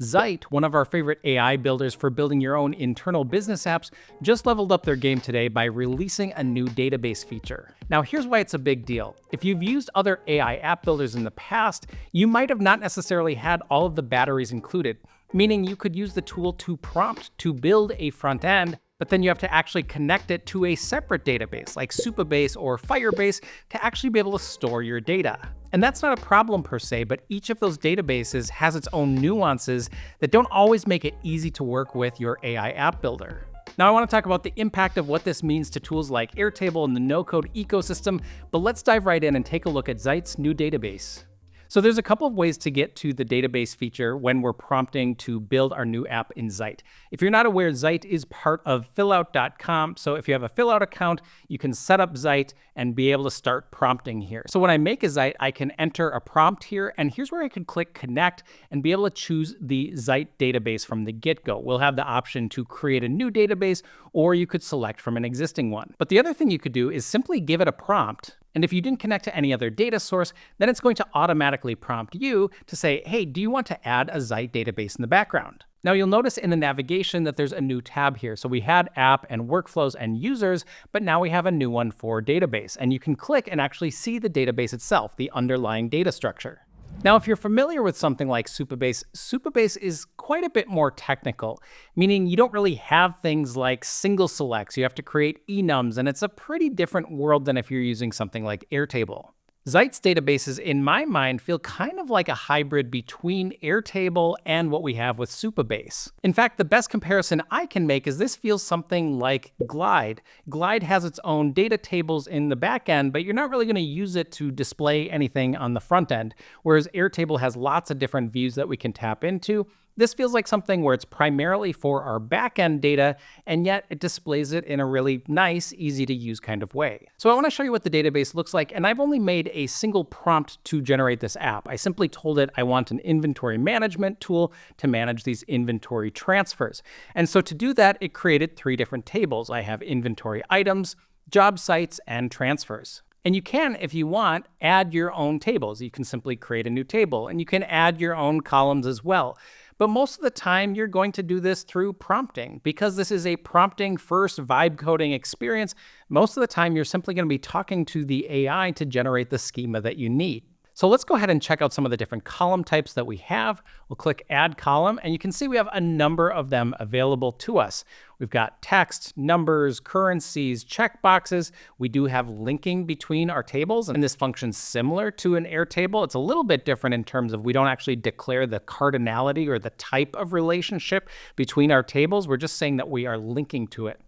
Zite, one of our favorite AI builders for building your own internal business apps, just leveled up their game today by releasing a new database feature. Now, here's why it's a big deal. If you've used other AI app builders in the past, you might have not necessarily had all of the batteries included, meaning you could use the tool to prompt to build a front end, but then you have to actually connect it to a separate database like Supabase or Firebase to actually be able to store your data. And that's not a problem per se, but each of those databases has its own nuances that don't always make it easy to work with your AI app builder. Now I want to talk about the impact of what this means to tools like Airtable and the no-code ecosystem, but let's dive right in and take a look at Zite's new database. So there's a couple of ways to get to the database feature when we're prompting to build our new app in Zite. If you're not aware, Zite is part of fillout.com. So if you have a Fillout account, you can set up Zite and be able to start prompting here. So when I make a Zite, I can enter a prompt here, and here's where I can click connect and be able to choose the Zite database from the get-go. We'll have the option to create a new database, or you could select from an existing one. But the other thing you could do is simply give it a prompt. And if you didn't connect to any other data source, then it's going to automatically prompt you to say, hey, do you want to add a Zite database in the background? Now you'll notice in the navigation that there's a new tab here. So we had app and workflows and users, but now we have a new one for database. And you can click and actually see the database itself, the underlying data structure. Now, if you're familiar with something like Supabase, Supabase is quite a bit more technical, meaning you don't really have things like single selects. You have to create enums, and it's a pretty different world than if you're using something like Airtable. Zite's databases, in my mind, feel kind of like a hybrid between Airtable and what we have with Supabase. In fact, the best comparison I can make is this feels something like Glide. Glide has its own data tables in the back end, but you're not really going to use it to display anything on the front end, whereas Airtable has lots of different views that we can tap into. This feels like something where it's primarily for our backend data, and yet it displays it in a really nice, easy to use kind of way. So I want to show you what the database looks like, and I've only made a single prompt to generate this app. I simply told it I want an inventory management tool to manage these inventory transfers. And so to do that, it created 3 different tables. I have inventory items, job sites, and transfers. And you can, if you want, add your own tables. You can simply create a new table, and you can add your own columns as well. But most of the time, you're going to do this through prompting. Because this is a prompting first vibe coding experience, most of the time you're simply going to be talking to the AI to generate the schema that you need. So let's go ahead and check out some of the different column types that we have. We'll click Add Column, and you can see we have a number of them available to us. We've got text, numbers, currencies, checkboxes. We do have linking between our tables, and this functions similar to an Airtable. It's a little bit different in terms of we don't actually declare the cardinality or the type of relationship between our tables. We're just saying that we are linking to it.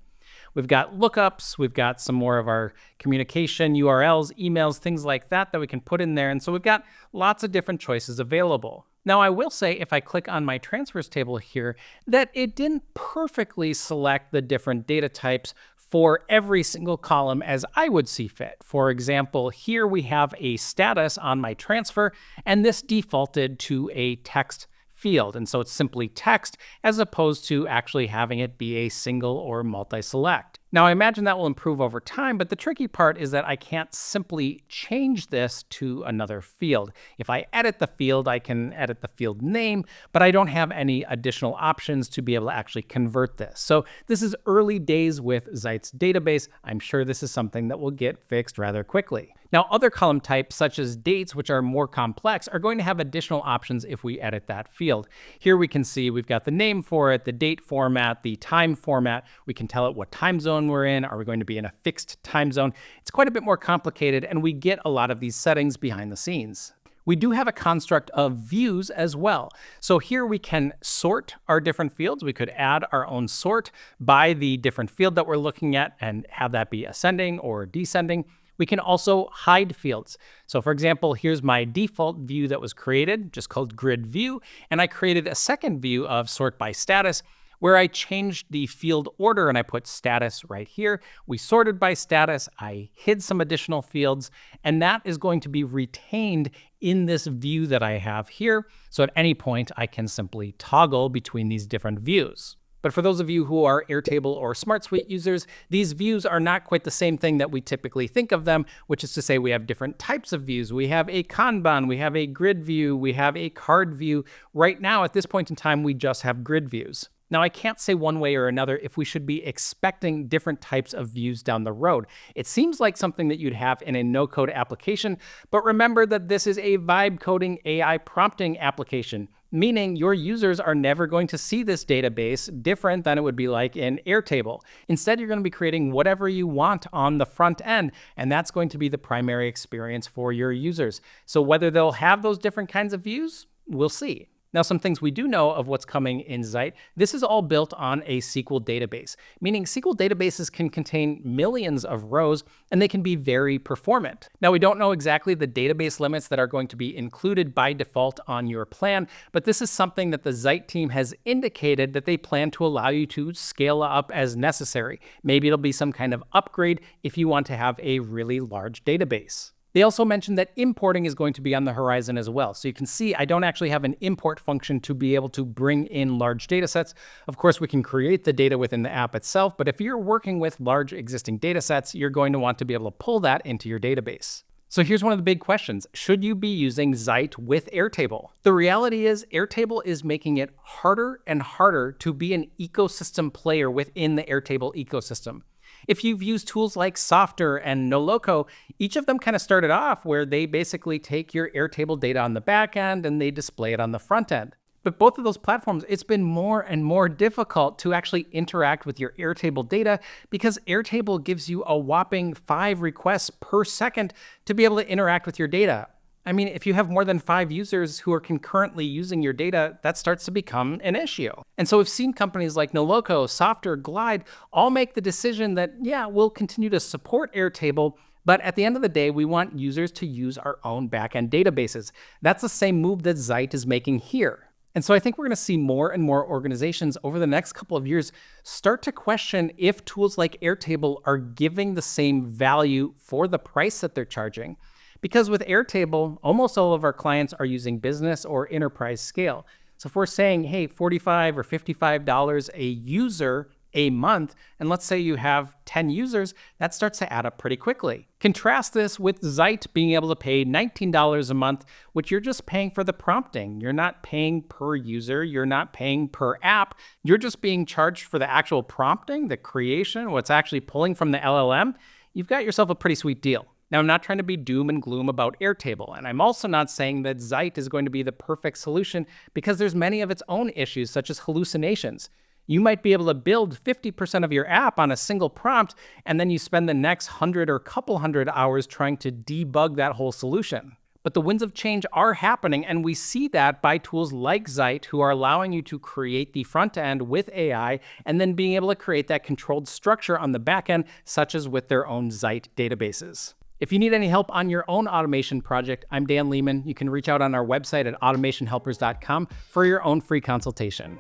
We've got lookups, we've got some more of our communication, URLs, emails, things like that we can put in there. And so we've got lots of different choices available. Now, I will say if I click on my transfers table here, that it didn't perfectly select the different data types for every single column as I would see fit. For example, here we have a status on my transfer, and this defaulted to a text field. And so it's simply text as opposed to actually having it be a single or multi-select. Now, I imagine that will improve over time, but the tricky part is that I can't simply change this to another field. If I edit the field, I can edit the field name, but I don't have any additional options to be able to actually convert this. So this is early days with Zite's database. I'm sure this is something that will get fixed rather quickly. Now, other column types, such as dates, which are more complex, are going to have additional options if we edit that field. Here we can see we've got the name for it, the date format, the time format. We can tell it what time zone we're in. Are we going to be in a fixed time zone? It's quite a bit more complicated, and we get a lot of these settings behind the scenes. We do have a construct of views as well. So here we can sort our different fields. We could add our own sort by the different field that we're looking at and have that be ascending or descending. We can also hide fields. So for example, here's my default view that was created, just called grid view, and I created a second view of sort by status, where I changed the field order and I put status right here. We sorted by status, I hid some additional fields, and that is going to be retained in this view that I have here. So at any point, I can simply toggle between these different views. But for those of you who are Airtable or Smart Suite users, these views are not quite the same thing that we typically think of them, which is to say we have different types of views. We have a Kanban, we have a grid view, we have a card view. Right now, at this point in time, we just have grid views. Now, I can't say one way or another if we should be expecting different types of views down the road. It seems like something that you'd have in a no-code application, but remember that this is a vibe coding AI prompting application, meaning your users are never going to see this database different than it would be like in Airtable. Instead, you're going to be creating whatever you want on the front end, and that's going to be the primary experience for your users. So whether they'll have those different kinds of views, we'll see. Now, some things we do know of what's coming in Zite, this is all built on a SQL database, meaning SQL databases can contain millions of rows and they can be very performant. Now, we don't know exactly the database limits that are going to be included by default on your plan, but this is something that the Zite team has indicated that they plan to allow you to scale up as necessary. Maybe it'll be some kind of upgrade if you want to have a really large database. They also mentioned that importing is going to be on the horizon as well. So you can see I don't actually have an import function to be able to bring in large data sets. Of course, we can create the data within the app itself, but if you're working with large existing data sets, you're going to want to be able to pull that into your database. So here's one of the big questions. Should you be using Zite with Airtable? The reality is Airtable is making it harder and harder to be an ecosystem player within the Airtable ecosystem. If you've used tools like Softer and Noloco, each of them kind of started off where they basically take your Airtable data on the back end and they display it on the front end. But both of those platforms, it's been more and more difficult to actually interact with your Airtable data because Airtable gives you a whopping 5 requests per second to be able to interact with your data. I mean, if you have more than 5 users who are concurrently using your data, that starts to become an issue. And so we've seen companies like Noloco, Softer, Glide all make the decision that, yeah, we'll continue to support Airtable, but at the end of the day, we want users to use our own backend databases. That's the same move that Zite is making here. And so I think we're going to see more and more organizations over the next couple of years start to question if tools like Airtable are giving the same value for the price that they're charging. Because with Airtable, almost all of our clients are using business or enterprise scale. So if we're saying, hey, $45 or $55 a user a month, and let's say you have 10 users, that starts to add up pretty quickly. Contrast this with Zite being able to pay $19 a month, which you're just paying for the prompting. You're not paying per user, you're not paying per app, you're just being charged for the actual prompting, the creation, what's actually pulling from the LLM. You've got yourself a pretty sweet deal. Now, I'm not trying to be doom and gloom about Airtable, and I'm also not saying that Zite is going to be the perfect solution because there's many of its own issues, such as hallucinations. You might be able to build 50% of your app on a single prompt, and then you spend the next 100 or couple hundred hours trying to debug that whole solution. But the winds of change are happening, and we see that by tools like Zite, who are allowing you to create the front end with AI, and then being able to create that controlled structure on the back end, such as with their own Zite databases. If you need any help on your own automation project, I'm Dan Lehman. You can reach out on our website at automationhelpers.com for your own free consultation.